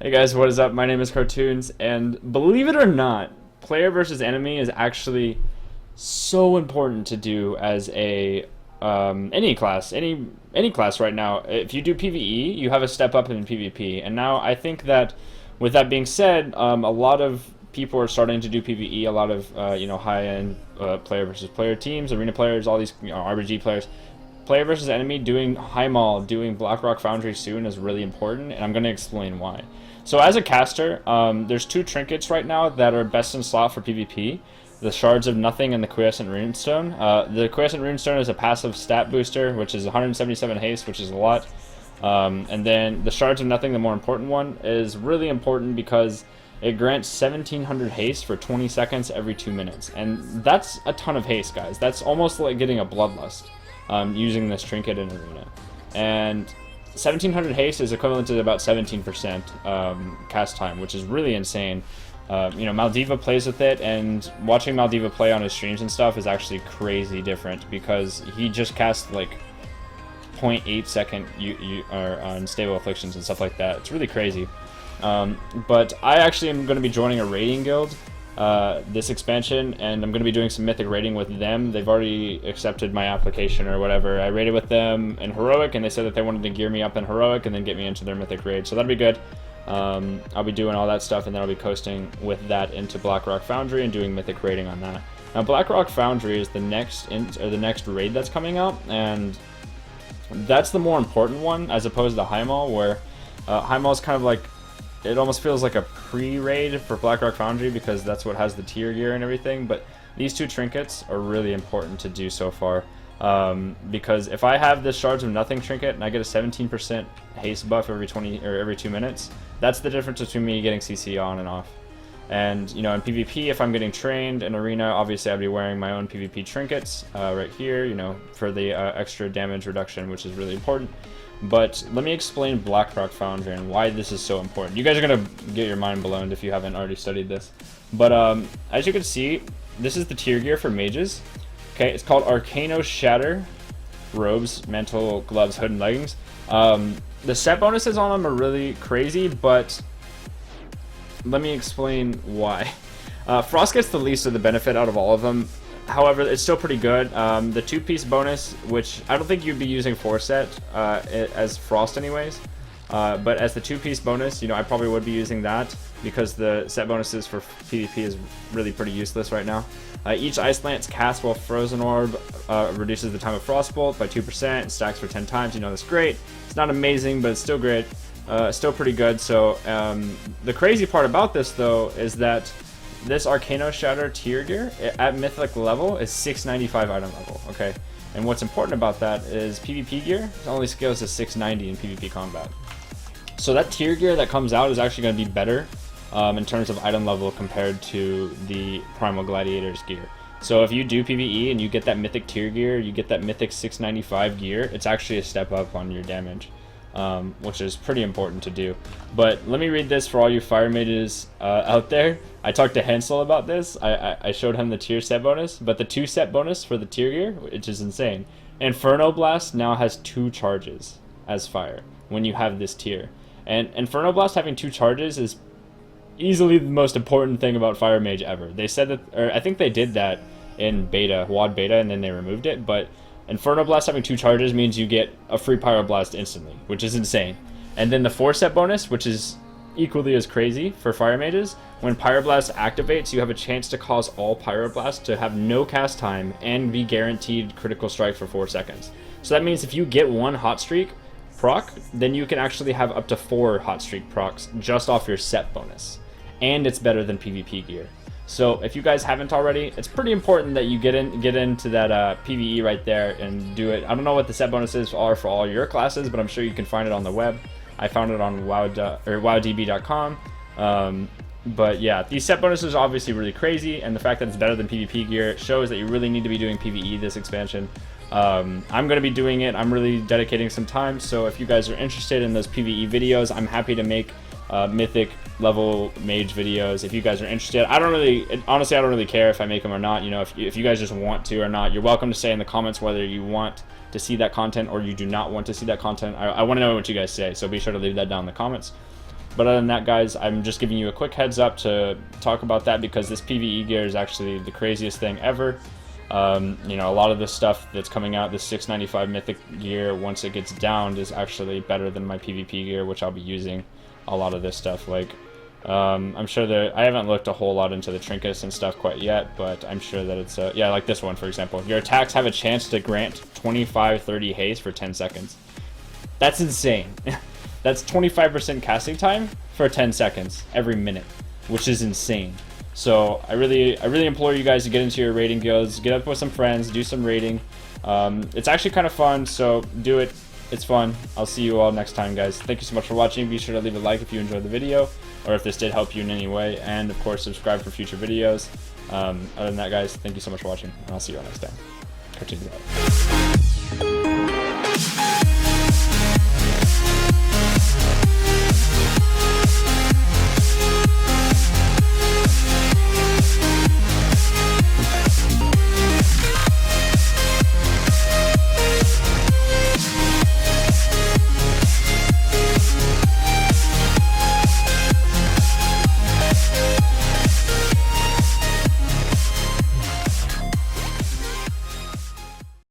Hey guys, what is up? My name is Cartoons, and believe it or not, player versus enemy is actually so important to do as a any class, any class right now. If you do PvE, you have a step up in PvP, and now I think that with that being said, a lot of people are starting to do PvE. A lot of high-end player versus player teams, arena players, all these RBG players. Player versus enemy doing high mall, doing Blackrock Foundry soon is really important, and I'm going to explain why. So as a caster, there's two trinkets right now that are best in slot for PvP. The Shards of Nothing and the Quiescent Runestone. The Quiescent Runestone is a passive stat booster, which is 177 haste, which is a lot. And then the Shards of Nothing, the more important one, is really important because it grants 1700 haste for 20 seconds every 2 minutes. And that's a ton of haste, guys. That's almost like getting a Bloodlust using this trinket in Arena. And 1700 haste is equivalent to about 17% cast time, which is really insane. Maldiva plays with it, and watching Maldiva play on his streams and stuff is actually crazy different because he just casts like 0.8 second unstable afflictions and stuff like that. It's really crazy. But I actually am going to be joining a raiding guild this expansion, and I'm going to be doing some mythic raiding with them. They've already accepted my application or whatever. I raided with them in heroic, and they said that they wanted to gear me up in heroic and then get me into their mythic raid, so that'll be good. I'll be doing all that stuff, and then I'll be coasting with that into Blackrock Foundry and doing mythic raiding on that. Now Blackrock Foundry is the next raid that's coming out, and that's the more important one as opposed to High Mall, where High Mall is kind of like, it almost feels like a pre-raid for Blackrock Foundry because that's what has the tier gear and everything, but these two trinkets are really important to do so far. Because if I have this Shards of Nothing trinket and I get a 17% haste buff every 2 minutes, that's the difference between me getting CC on and off. And in PvP, if I'm getting trained in Arena, obviously I'd be wearing my own PvP trinkets right here, for the extra damage reduction, which is really important. But let me explain Blackrock Foundry and why this is so important. You guys are going to get your mind blown if you haven't already studied this. But as you can see, this is the tier gear for mages. Okay, it's called Arcano Shatter robes, mantle, gloves, hood, and leggings. The set bonuses on them are really crazy, but let me explain why. Frost gets the least of the benefit out of all of them. However, it's still pretty good. The two-piece bonus, which I don't think you'd be using 4-set as Frost anyways, but as the two-piece bonus, I probably would be using that because the set bonuses for PvP is really pretty useless right now. Each Ice Lance cast while Frozen Orb reduces the time of Frostbolt by 2%, stacks for 10 times. That's great. It's not amazing, but it's still great. Still pretty good. So the crazy part about this, though, is that this Arcano Shatter tier gear at mythic level is 695 item level, okay? And what's important about that is PvP gear only scales to 690 in PvP combat. So that tier gear that comes out is actually going to be better in terms of item level compared to the Primal Gladiator's gear. So if you do PvE and you get that mythic tier gear, you get that mythic 695 gear, it's actually a step up on your damage. Which is pretty important to do. But let me read this for all you fire mages out there. I talked to Hensel about this. I showed him the tier set bonus, but the 2-set bonus for the tier gear, which is insane. Inferno Blast now has 2 charges as fire when you have this tier. And Inferno Blast having 2 charges is easily the most important thing about Fire Mage ever. They said that, or I think they did that in beta, WoD beta, and then they removed it, but Inferno Blast having 2 charges means you get a free Pyroblast instantly, which is insane. And then the 4-set bonus, which is equally as crazy for Fire Mages, when Pyroblast activates, you have a chance to cause all Pyroblasts to have no cast time and be guaranteed critical strike for 4 seconds. So that means if you get 1 hot streak proc, then you can actually have up to 4 hot streak procs just off your set bonus. And it's better than PvP gear. So if you guys haven't already, it's pretty important that you get into that PvE right there and do it. I don't know what the set bonuses are for all your classes, but I'm sure you can find it on the web. I found it on wowdb.com. But yeah, these set bonuses are obviously really crazy, and the fact that it's better than PvP gear shows that you really need to be doing PvE this expansion. I'm going to be doing it. I'm really dedicating some time, so if you guys are interested in those PvE videos, I'm happy to make mythic level mage videos if you guys are interested. Honestly, I don't really care if I make them or not. If you guys just want to or not, you're welcome to say in the comments whether you want to see that content or you do not want to see that content. I want to know what you guys say, so be sure to leave that down in the comments. But other than that, guys, I'm just giving you a quick heads up to talk about that because this PvE gear is actually the craziest thing ever. You know, a lot of this stuff that's coming out, this 695 mythic gear, once it gets downed, is actually better than my PvP gear, which I'll be using a lot of this stuff. Like, I'm sure that I haven't looked a whole lot into the trinkets and stuff quite yet, but I'm sure that it's yeah, like this one, for example. Your attacks have a chance to grant 25-30 haste for 10 seconds. That's insane. That's 25% casting time for 10 seconds every minute, which is insane. So I really implore you guys to get into your raiding guilds, get up with some friends, do some raiding. It's actually kind of fun, so do it. It's fun. I'll see you all next time, guys. Thank you so much for watching. Be sure to leave a like if you enjoyed the video, or if this did help you in any way, and of course subscribe for future videos. Other than that, guys, thank you so much for watching, and I'll see you all next time. Cartoons out.